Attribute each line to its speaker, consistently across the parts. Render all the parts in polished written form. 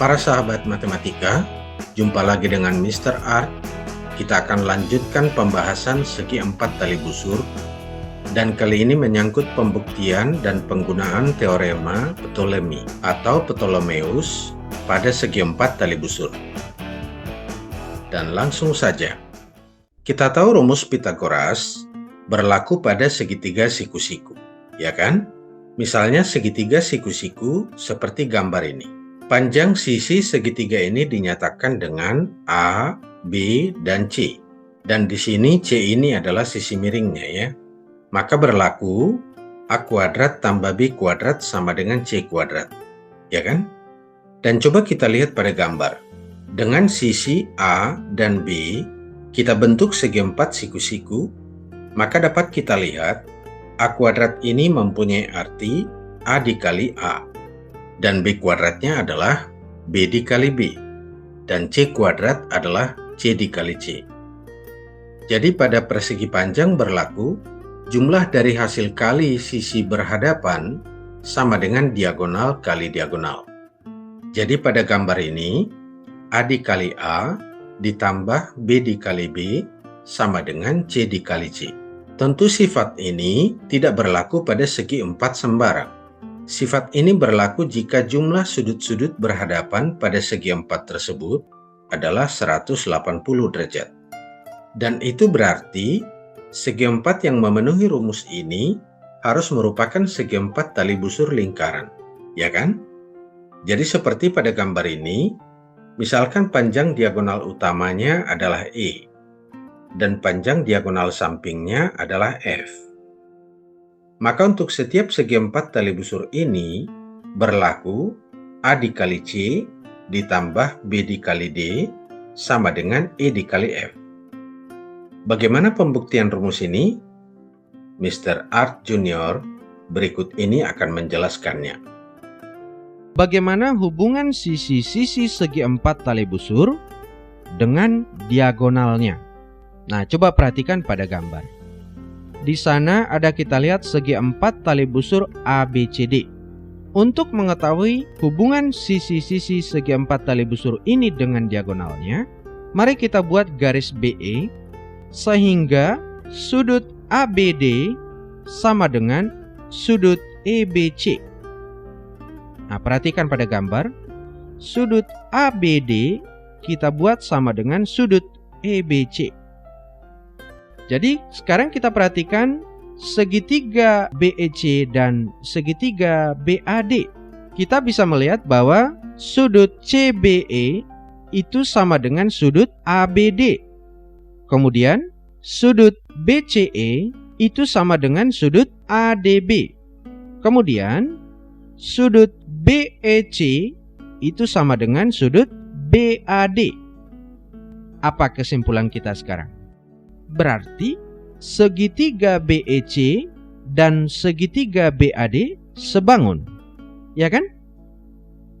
Speaker 1: Para sahabat matematika, jumpa lagi dengan Mr. Art. Kita akan lanjutkan pembahasan segi empat tali busur, dan kali ini menyangkut pembuktian dan penggunaan teorema Ptolemy atau Ptolemeus pada segi empat tali busur. Dan langsung saja, kita tahu rumus Pitagoras berlaku pada segitiga siku-siku, ya kan? Misalnya segitiga siku-siku seperti gambar ini. Panjang sisi segitiga ini dinyatakan dengan A, B, dan C. Dan di sini C ini adalah sisi miringnya ya. Maka berlaku A kuadrat tambah B kuadrat sama dengan C kuadrat. Ya kan? Dan coba kita lihat pada gambar. Dengan sisi A dan B, kita bentuk segi empat siku-siku, maka dapat kita lihat A kuadrat ini mempunyai arti A dikali A. Dan B kuadratnya adalah B dikali B, dan C kuadrat adalah C dikali C. Jadi pada persegi panjang berlaku jumlah dari hasil kali sisi berhadapan sama dengan diagonal kali diagonal. Jadi pada gambar ini A dikali A ditambah B dikali B sama dengan C dikali C. Tentu sifat ini tidak berlaku pada segi empat sembarang. Sifat ini berlaku jika jumlah sudut-sudut berhadapan pada segi empat tersebut adalah 180 derajat. Dan itu berarti segi empat yang memenuhi rumus ini harus merupakan segi empat tali busur lingkaran, ya kan? Jadi seperti pada gambar ini, misalkan panjang diagonal utamanya adalah E, dan panjang diagonal sampingnya adalah F. Maka untuk setiap segi empat tali busur ini berlaku A dikali C ditambah B dikali D sama dengan E dikali F. Bagaimana pembuktian rumus ini? Mr. Art Junior berikut ini akan menjelaskannya.
Speaker 2: Bagaimana hubungan sisi-sisi segi empat tali busur dengan diagonalnya? Nah, coba perhatikan pada gambar. Di sana ada kita lihat segi empat tali busur ABCD. Untuk mengetahui hubungan sisi-sisi segi empat tali busur ini dengan diagonalnya, mari kita buat garis BE sehingga sudut ABD sama dengan sudut EBC. Nah, perhatikan pada gambar. Sudut ABD kita buat sama dengan sudut EBC. Jadi sekarang kita perhatikan segitiga BEC dan segitiga BAD. Kita bisa melihat bahwa sudut CBE itu sama dengan sudut ABD. Kemudian sudut BCE itu sama dengan sudut ADB. Kemudian sudut BEC itu sama dengan sudut BAD. Apa kesimpulan kita sekarang? Berarti segitiga BEC dan segitiga BAD sebangun, ya kan?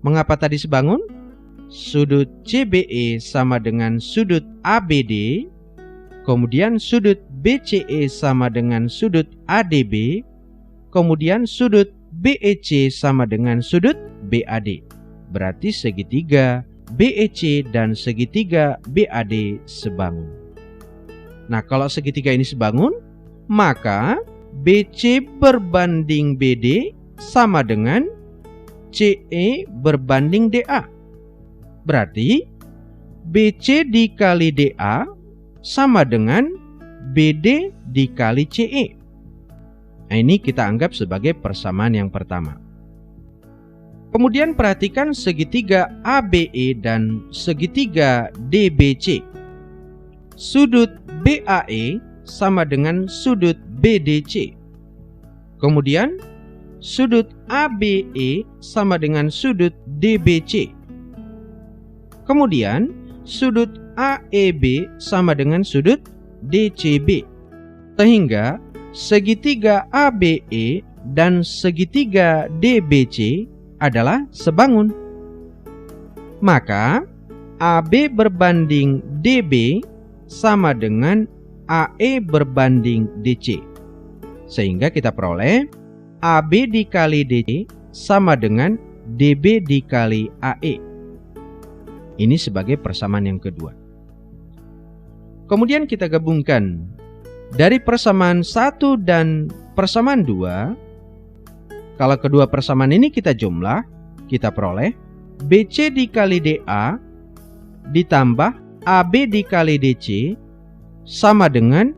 Speaker 2: Mengapa tadi sebangun? Sudut CBE sama dengan sudut ABD, kemudian sudut BCE sama dengan sudut ADB, kemudian sudut BEC sama dengan sudut BAD. Berarti segitiga BEC dan segitiga BAD sebangun. Nah, kalau segitiga ini sebangun, maka BC berbanding BD sama dengan CE berbanding DA. Berarti BC dikali DA sama dengan BD dikali CE. Nah, ini kita anggap sebagai persamaan yang pertama. Kemudian perhatikan segitiga ABE dan segitiga DBC. Sudut BAE sama dengan sudut BDC. Kemudian sudut ABE sama dengan sudut DBC. Kemudian sudut AEB sama dengan sudut DCB. Sehingga segitiga ABE dan segitiga DBC adalah sebangun. Maka AB berbanding DB sama dengan AE berbanding DC. Sehingga kita peroleh AB dikali DC sama dengan DB dikali AE. Ini sebagai persamaan yang kedua. Kemudian kita gabungkan dari persamaan 1 dan persamaan 2. Kalau kedua persamaan ini kita jumlah, kita peroleh BC dikali DA ditambah AB dikali DC sama dengan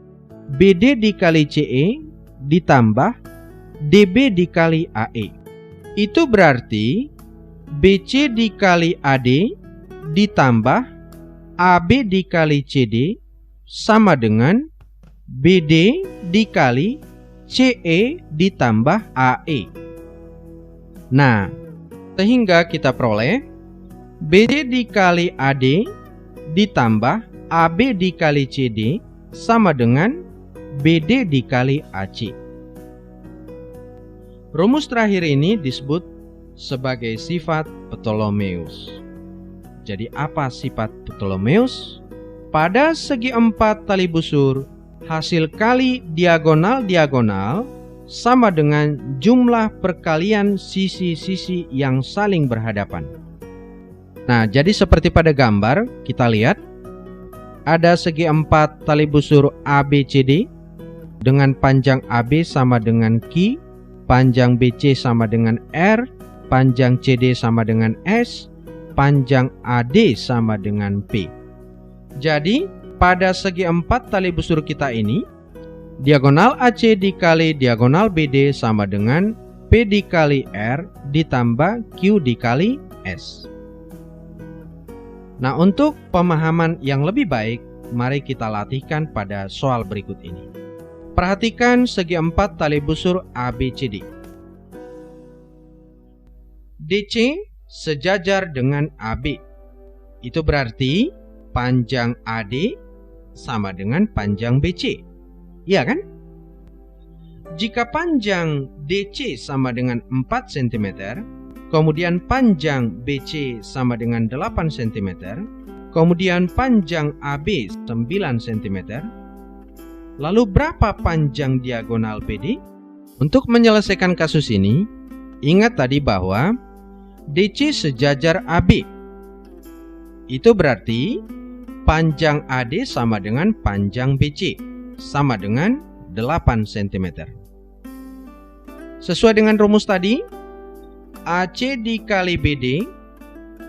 Speaker 2: BD dikali CE ditambah DB dikali AE. Itu berarti BC dikali AD ditambah AB dikali CD sama dengan BD dikali CE ditambah AE. Nah, sehingga kita peroleh BD dikali AD ditambah AB dikali CD sama dengan BD dikali AC. Rumus terakhir ini disebut sebagai sifat Ptolemeus. Jadi apa sifat Ptolemeus? Pada segi 4 tali busur, hasil kali diagonal-diagonal sama dengan jumlah perkalian sisi-sisi yang saling berhadapan. Nah, jadi seperti pada gambar, kita lihat ada segi 4 tali busur ABCD dengan panjang AB sama dengan Q, panjang BC sama dengan R, panjang CD sama dengan S, panjang AD sama dengan P. Jadi, pada segi 4 tali busur kita ini, diagonal AC dikali diagonal BD sama dengan P dikali R ditambah Q dikali S. Nah, untuk pemahaman yang lebih baik, mari kita latihkan pada soal berikut ini. Perhatikan segi 4 tali busur ABCD. DC sejajar dengan AB. Itu berarti panjang AD sama dengan panjang BC. Iya kan? Jika panjang DC sama dengan 4 cm, kemudian panjang BC sama dengan 8 cm, kemudian panjang AB 9 cm, lalu berapa panjang diagonal BD? Untuk menyelesaikan kasus ini, ingat tadi bahwa DC sejajar AB. Itu berarti panjang AD sama dengan panjang BC, sama dengan 8 cm. Sesuai dengan rumus tadi, AC dikali BD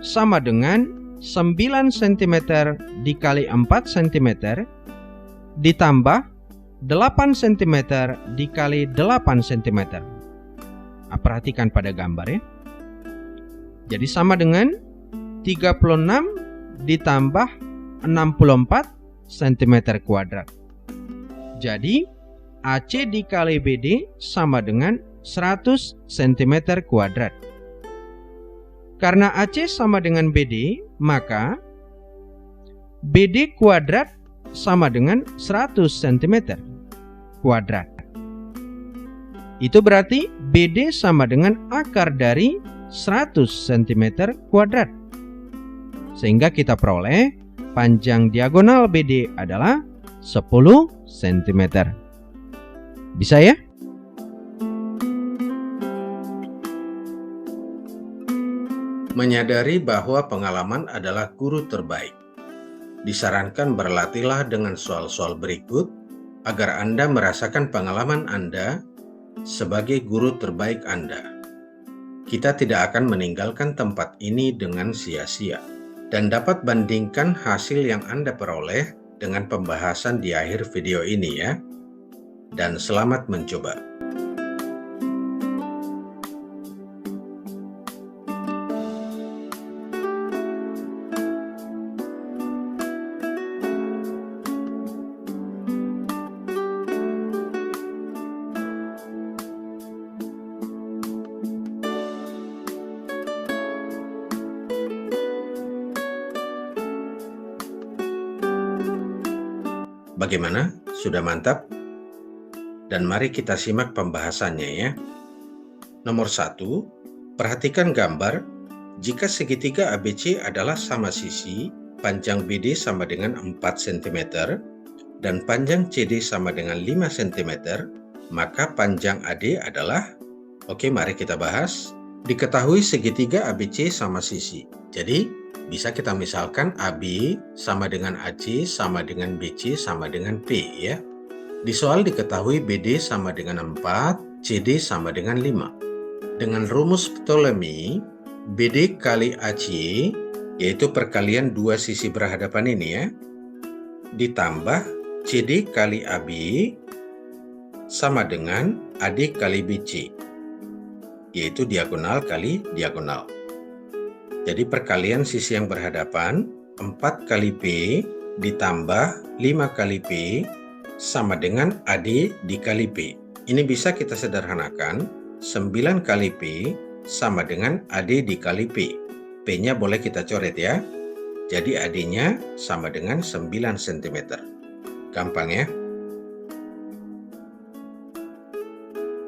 Speaker 2: sama dengan 9 cm dikali 4 cm ditambah 8 cm dikali 8 cm. Nah, perhatikan pada gambar ya. Jadi sama dengan 36 ditambah 64 cm kuadrat. Jadi AC dikali BD sama dengan 100 cm kuadrat. Karena AC sama dengan BD, maka BD kuadrat sama dengan 100 cm kuadrat. Itu berarti BD sama dengan akar dari 100 cm kuadrat. Sehingga kita peroleh panjang diagonal BD adalah 10 cm. Bisa ya?
Speaker 1: Menyadari bahwa pengalaman adalah guru terbaik. Disarankan berlatihlah dengan soal-soal berikut agar Anda merasakan pengalaman Anda sebagai guru terbaik Anda. Kita tidak akan meninggalkan tempat ini dengan sia-sia dan dapat bandingkan hasil yang Anda peroleh dengan pembahasan di akhir video ini ya. Dan selamat mencoba. Bagaimana? Sudah mantap? Dan mari kita simak pembahasannya ya. Nomor 1, perhatikan gambar. Jika segitiga ABC adalah sama sisi, panjang BD sama dengan 4 cm, dan panjang CD sama dengan 5 cm, maka panjang AD adalah, oke mari kita bahas. Diketahui segitiga ABC sama sisi. Jadi, Bisa kita misalkan AB sama dengan AC sama dengan BC sama dengan P ya. Di soal diketahui BD sama dengan 4, CD sama dengan 5. Dengan rumus Ptolemy, BD kali AC, yaitu perkalian dua sisi berhadapan ini ya, ditambah CD kali AB sama dengan AD kali BC, yaitu diagonal kali diagonal. Jadi perkalian sisi yang berhadapan 4 kali P ditambah 5 kali P sama dengan AD dikali P. Ini bisa kita sederhanakan, 9 kali P sama dengan AD dikali P. P-nya boleh kita coret ya. Jadi AD-nya sama dengan 9 cm. Gampang ya.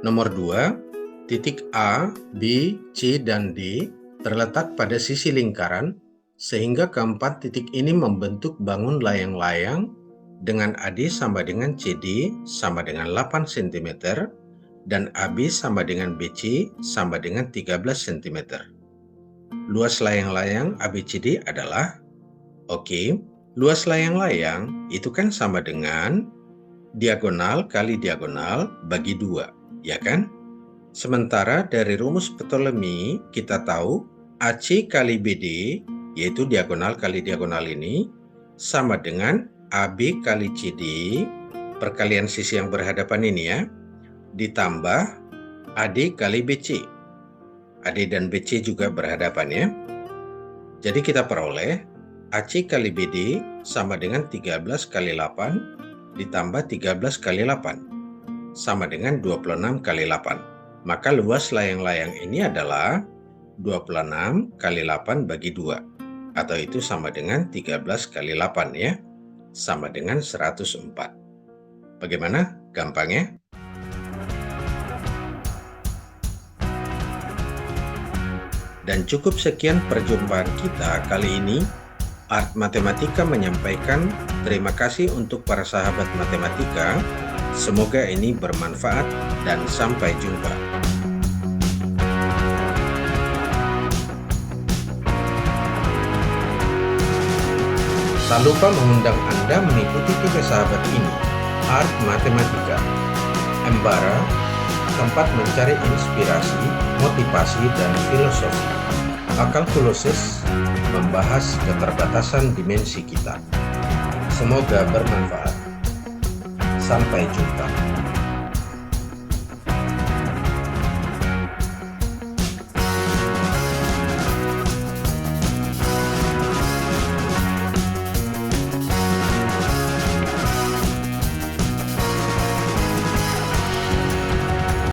Speaker 1: Nomor 2, titik A, B, C, dan D terletak pada sisi lingkaran, sehingga keempat titik ini membentuk bangun layang-layang dengan AD sama dengan CD sama dengan 8 cm dan AB sama dengan BC sama dengan 13 cm. Luas layang-layang ABCD adalah, luas layang-layang itu kan sama dengan diagonal kali diagonal bagi 2, ya kan? Sementara dari rumus Ptolemy kita tahu AC kali BD, yaitu diagonal kali diagonal ini, sama dengan AB kali CD, perkalian sisi yang berhadapan ini ya, ditambah AD kali BC. AD dan BC juga berhadapan ya. Jadi kita peroleh AC kali BD sama dengan 13 kali 8 ditambah 13 kali 8 sama dengan 26 kali 8. Maka luas layang-layang ini adalah 26 kali 8 bagi 2. Atau itu sama dengan 13 kali 8 ya. Sama dengan 104. Bagaimana? Gampang ya? Dan cukup sekian perjumpaan kita kali ini. Art Matematika menyampaikan terima kasih untuk para sahabat matematika. Semoga ini bermanfaat dan sampai jumpa. Tak lupa mengundang Anda mengikuti tugas sahabat ini, Art Matematika, Embara, tempat mencari inspirasi, motivasi, dan filosofi. Kalkulus membahas keterbatasan dimensi kita. Semoga bermanfaat. Sampai jumpa.